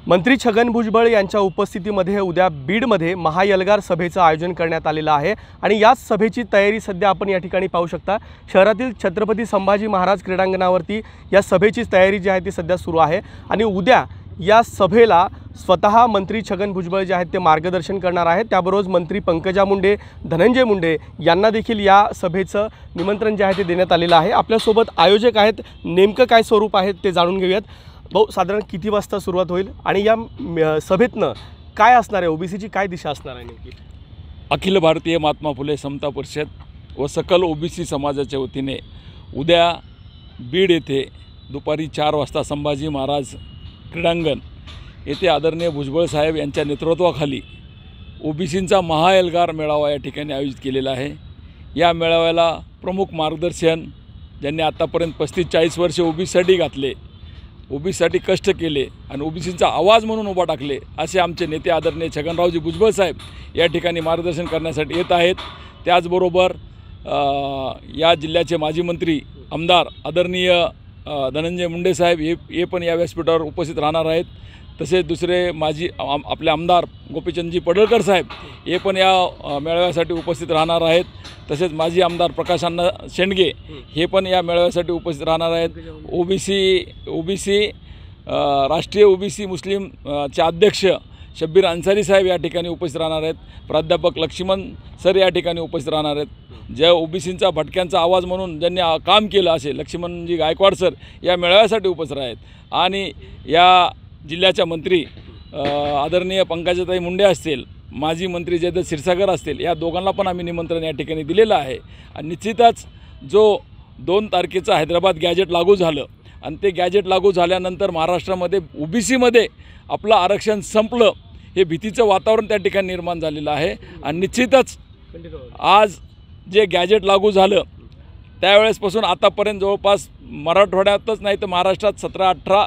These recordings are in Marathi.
मंत्री छगन भुजबळ यांच्या उपस्थितीमध्ये उद्या बीडमध्ये महाएल्गार सभेचं आयोजन करण्यात आलेलं आहे आणि याच सभेची तयारी सध्या आपण या ठिकाणी पाहू शकता। शहरातील छत्रपती संभाजी महाराज क्रीडांगणावरती या सभेची तयारी जी आहे ती सध्या सुरू आहे आणि उद्या या सभेला स्वतः मंत्री छगन भुजबळ जे आहेत ते मार्गदर्शन करणार आहेत। त्याबरोबर मंत्री पंकजा मुंडे, धनंजय मुंडे यांना देखील या सभेचं निमंत्रण जे आहे ते देण्यात आलेलं आहे। आपल्यासोबत आयोजक आहेत, नेमकं काय स्वरूप आहे ते जाणून घेऊयात। भाऊ, साधारण किती वाजता सुरुवात होईल आणि या सभेतनं काय असणार आहे, ओबीसीची काय दिशा असणार आहे नेमकी? अखिल भारतीय महात्मा फुले समता परिषद व सकल ओबीसी समाजाच्या वतीने उद्या बीड येथे दुपारी 4 वाजता संभाजी महाराज क्रीडांगण येथे आदरणीय भुजबळ साहेब यांच्या नेतृत्वाखाली ओबीसींचा महाएल्गार मेळावा या ठिकाणी आयोजित केलेला आहे। या मेळाव्याला प्रमुख मार्गदर्शन ज्यांनी आतापर्यंत 35-40 वर्षे ओबीसीसाठी घातले, ओबीसीसाठी कष्ट केले आणि ओबीसींचा आवाज म्हणून उभा टाकले असे आमचे नेते आदरणीय छगनरावजी भुजबळ साहेब या ठिकाणी मार्गदर्शन करण्यासाठी येत आहेत। त्याचबरोबर या जिल्ह्याचे माजी मंत्री आमदार आदरणीय धनंजय मुंडे साहेब हे पण या व्यासपीठावर उपस्थित राहणार आहेत। तसेच दुसरे माजी आपले आमदार गोपीचंदजी पडळकर साहेब हे पण या मेळाव्यासाठी उपस्थित राहणार आहेत। तसेच माजी आमदार प्रकाशअण्णा शेंडगे हे पण या मेळाव्यासाठी उपस्थित राहणार आहेत। ओबीसी राष्ट्रीय ओबीसी मुस्लिम चे अध्यक्ष शब्बीर अन्सारी साहेब या ठिकाणी उपस्थित राहणार आहेत। प्राध्यापक लक्ष्मण सर या ठिकाणी उपस्थित राहणार आहेत। ज्या ओबीसींचा भटक्यांचा आवाज म्हणून ज्यांनी काम केलं असे लक्ष्मणजी गायकवाड सर या मेळाव्यासाठी उपस्थित आहेत। आणि या जिल्ह्याच्या मंत्री आदरणीय पंकजाताई मुंडे असतील, माजी मंत्री जयदत्त क्षीरसागर असतील, या दोघांना पण आम्ही निमंत्रण या ठिकाणी दिलेलं आहे। आणि निश्चितच जो 2 तारखेचं हैदराबाद गॅजेट लागू झालं आणि ते गॅजेट लागू झाल्यानंतर महाराष्ट्रामध्ये ओबीसीमध्ये आपलं आरक्षण संपलं हे भीतीचं वातावरण त्या ठिकाणी निर्माण झालेलं आहे। आणि निश्चितच आज जे गॅजेट लागू झालं त्यावेळेसपासून आतापर्यंत जवळपास मराठवाड्यातच नाही तर महाराष्ट्रात 17-18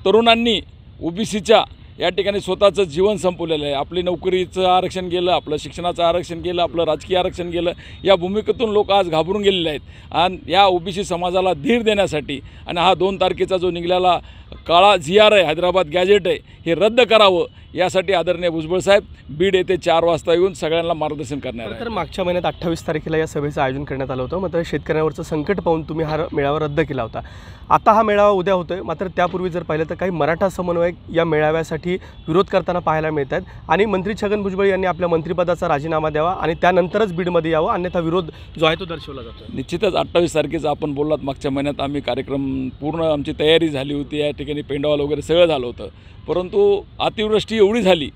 तरुणांनी ओबीसीच्या या ठिकाणी स्वतःचं जीवन संपवलेलं आहे। आपली नोकरीचं आरक्षण गेलं, आपलं शिक्षणाचं आरक्षण गेलं, आपलं राजकीय आरक्षण गेलं। या भूमिकेतून लोक आज घाबरून गेलेले आहेत आणि या ओबीसी समाजाला धीर देण्यासाठी आणि हा 2 तारखेचा जो निघालेला काळा ZR आहे, हैदराबाद गॅजेट आहे, हे रद्द करावं यासाठी आदरणीय भुजबळ साहेब बीड येथे 4 वाजता येऊन सगळ्यांना मार्गदर्शन करणार आहेत। तर मागच्या महिन्यात 28 तारखेला या सभेचं आयोजन करण्यात आलं होतं, मात्र शेतकऱ्यांवरचं संकट पाहून तुम्ही हा मेळावा रद्द केला होता। आता हा मेळावा उद्या होतोय, मात्र त्यापूर्वी जर पाहिलं तर काही मराठा समन्वयक या मेळाव्यासाठी विरोध करताना पाहायला मिळत आहेत आणि मंत्री छगन भुजबळ यांनी आपल्या मंत्रिपदाचा राजीनामा द्यावा आणि त्यानंतरच बीडमध्ये यावं, अन्यथा विरोध जो आहे तो दर्शवला जातो। निश्चितच 28 तारखेचा आपण बोललात, मागच्या महिन्यात आम्ही कार्यक्रम पूर्ण आमची तयारी झाली होती, या ठिकाणी पेंडॉल वगैरे सगळं झालं होतं, परंतु अतिवृष्टी एवढी झाली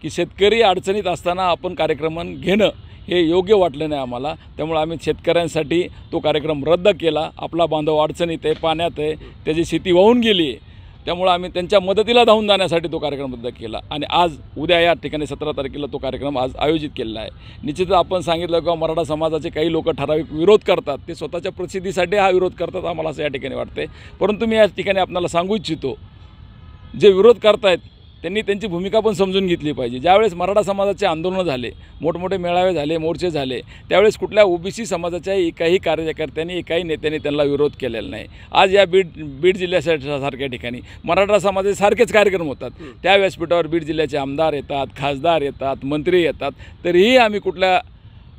की शेतकरी अडचणीत असताना आपण कार्यक्रम घेणं हे योग्य वाटलं नाही आम्हाला। त्यामुळे आम्ही शेतकऱ्यांसाठी तो कार्यक्रम रद्द केला। आपला बांधव अडचणीत आहे, पाण्यात आहे, त्याची शेती वाहून गेली आहे, त्यामुळे आम्ही त्यांच्या मदतीला धावून जाण्यासाठी तो कार्यक्रम रद्द केला आणि आज उद्या या ठिकाणी 17 तारखेला तो कार्यक्रम आज आयोजित केलेला आहे। निश्चितच आपण सांगितलं की मराठा समाजाचे काही लोक ठराविक विरोध करतात, ते स्वतःच्या प्रसिद्धीसाठी हा विरोध करतात आम्हाला असं या ठिकाणी वाटते। परंतु मी या ठिकाणी आपल्याला सांगू इच्छितो, जे विरोध करतायत त्यांनी त्यांची भूमिका पण समजून घेतली पाहिजे। ज्यावेळेस मराठा समाजाचे आंदोलनं झाले, मोठमोठे मेळावे झाले, मोर्चे झाले, त्यावेळेस कुठल्या ओबीसी समाजाच्या एकाही कार्यकर्त्यांनी, एकाही नेत्यांनी त्यांना विरोध केलेला नाही। आज या बीड जिल्ह्यासारख्या ठिकाणी मराठा समाजाचे सारखेच कार्यक्रम होतात, त्या व्यासपीठावर बीड जिल्ह्याचे आमदार येतात, खासदार येतात, मंत्री येतात, तरीही आम्ही कुठल्या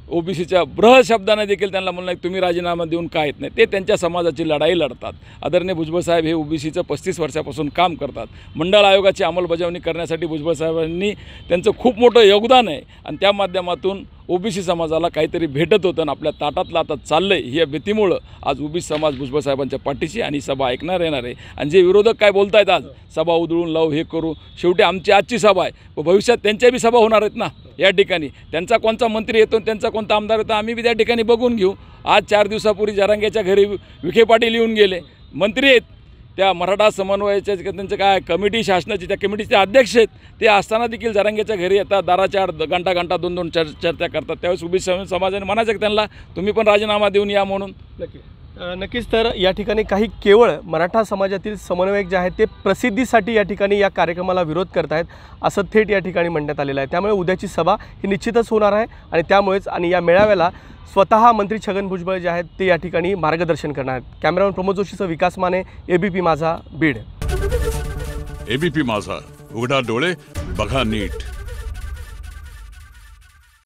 ओबीसीच्या बृहत शब्दाने देखील त्यांना म्हणलं तुम्ही राजीनामा देऊन का येत नाही, ते त्यांच्या समाजाची लढाई लढतात। आदरणीय भुजबळ साहेब हे ओबीसीचं 35 वर्षापासून काम करतात। मंडळ आयोगाची अंमलबजावणी करण्यासाठी भुजबळ साहेबांनी त्यांचं खूप मोठं योगदान आहे आणि त्या माध्यमातून ओबीसी समाजाला काहीतरी भेटत होतं आणि आपल्या ताटातलं आता चाललं आहे, या भीतीमुळं आज ओबीसी समाज भुजबळ साहेबांच्या पाठीशी आणि सभा ऐकणार येणार आहे। आणि जे विरोधक काय बोलत आहेत आज सभा उधळून लावू, हे करू, शेवटी आमची आजची सभा आहे, भविष्यात त्यांच्या बी सभा होणार आहेत ना या ठिकाणी। त्यांचा कोणता मंत्री येतो, त्यांचा कोणता आमदार येतो, आम्ही बी त्या ठिकाणी बघून घेऊ। आज 4 दिवसापूर्वी जरांगेच्या घरी विखे पाटील येऊन गेले, मंत्री आहेत, त्या मराठा समन्वयाच्या त्यांचं काय कमिटी शासनाची त्या कमिटीचे अध्यक्ष आहेत, ते असताना देखील जरांगेच्या घरी येतात, दाराच्या घंटा 2-2 चर्चा करतात। त्यावेळेस ओबीसी समाजाने म्हणायचं की त्यांना तुम्ही पण राजीनामा देऊन या म्हणून। नक्कीच। तर या ठिकाणी काही केवळ मराठा समाजातील समन्वयक जे आहेत ते प्रसिद्धीसाठी या ठिकाणी या कार्यक्रमाला विरोध करत आहेत असं थेट या ठिकाणी म्हणण्यात आलेलं आहे। त्यामुळे उद्याची सभा ही निश्चितच होणार आहे आणि त्यामुळेच आणि या मेळाव्याला स्वतः मंत्री छगन भुजबळ जे आहेत ते या ठिकाणी मार्गदर्शन करणार आहेत। कॅमेरामन प्रमोद जोशीसह विकास माने, एबीपी माझा, बीड। एबीपी माझा, उघडा डोळे बघा नीट.